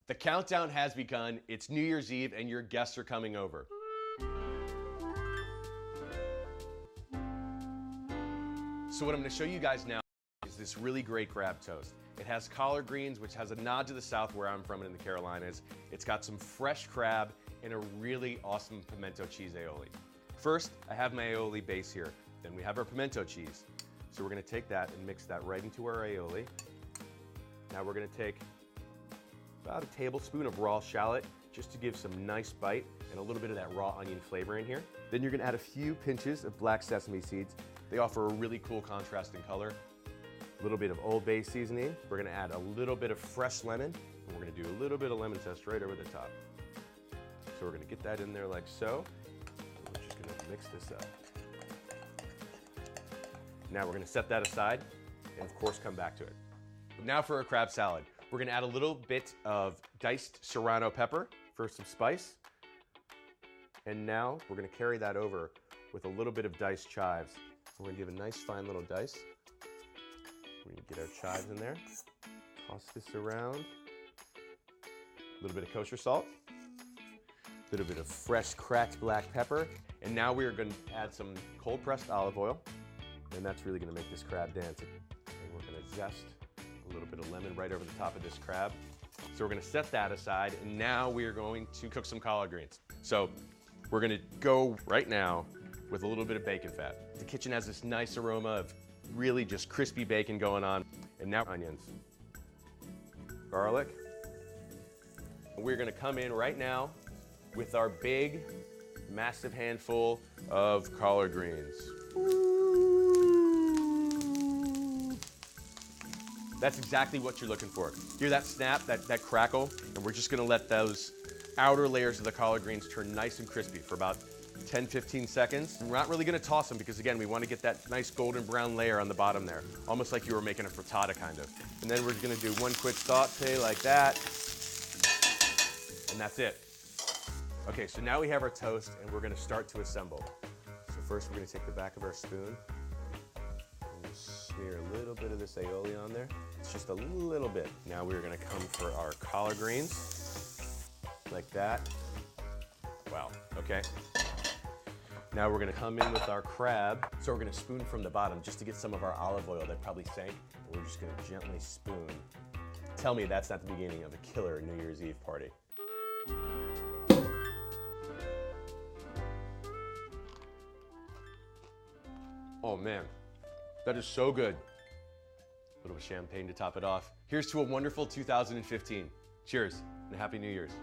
The countdown has begun. It's New Year's Eve and your guests are coming over. So what I'm gonna show you guys now is this really great crab toast. It has collard greens, which has a nod to the South where I'm from in the Carolinas. It's got some fresh crab and a really awesome pimento cheese aioli. First, I have my aioli base here. Then we have our pimento cheese. So we're gonna take that and mix that right into our aioli. Now we're gonna take about a tablespoon of raw shallot just to give some nice bite and a little bit of that raw onion flavor in here. Then you're gonna add a few pinches of black sesame seeds. They offer a really cool contrast in color. A little bit of Old Bay seasoning. We're gonna add a little bit of fresh lemon, and we're gonna do a little bit of lemon zest right over the top. So we're gonna get that in there like so. We're just gonna mix this up. Now we're gonna set that aside, and of course come back to it. Now for a crab salad. We're gonna add a little bit of diced serrano pepper for some spice. And now we're gonna carry that over with a little bit of diced chives. We're gonna give a nice fine little dice. We're gonna get our chives in there. Toss this around. A little bit of kosher salt. A little bit of fresh cracked black pepper. And now we are gonna add some cold pressed olive oil. And that's really gonna make this crab dance. And we're gonna zest a little bit of lemon right over the top of this crab. So we're gonna set that aside, and now we are going to cook some collard greens. So we're gonna go right now with a little bit of bacon fat. The kitchen has this nice aroma of really just crispy bacon going on. And now onions, garlic. We're gonna come in right now with our big, massive handful of collard greens. That's exactly what you're looking for. Hear that snap, that crackle? And we're just gonna let those outer layers of the collard greens turn nice and crispy for about 10, 15 seconds. We're not really gonna toss them because again, we wanna get that nice golden brown layer on the bottom there, almost like you were making a frittata kind of. And then we're gonna do one quick saute like that, and that's it. Okay, so now we have our toast and we're gonna start to assemble. So first we're gonna take the back of our spoon and just smear a little bit of this aioli on there. It's just a little bit. Now we're gonna come for our collard greens, like that. Wow, okay. Now we're gonna come in with our crab. So we're gonna spoon from the bottom just to get some of our olive oil that probably sank. And we're just gonna gently spoon. Tell me that's not the beginning of a killer New Year's Eve party. Oh man, that is so good. A little bit of champagne to top it off. Here's to a wonderful 2015. Cheers and Happy New Year's.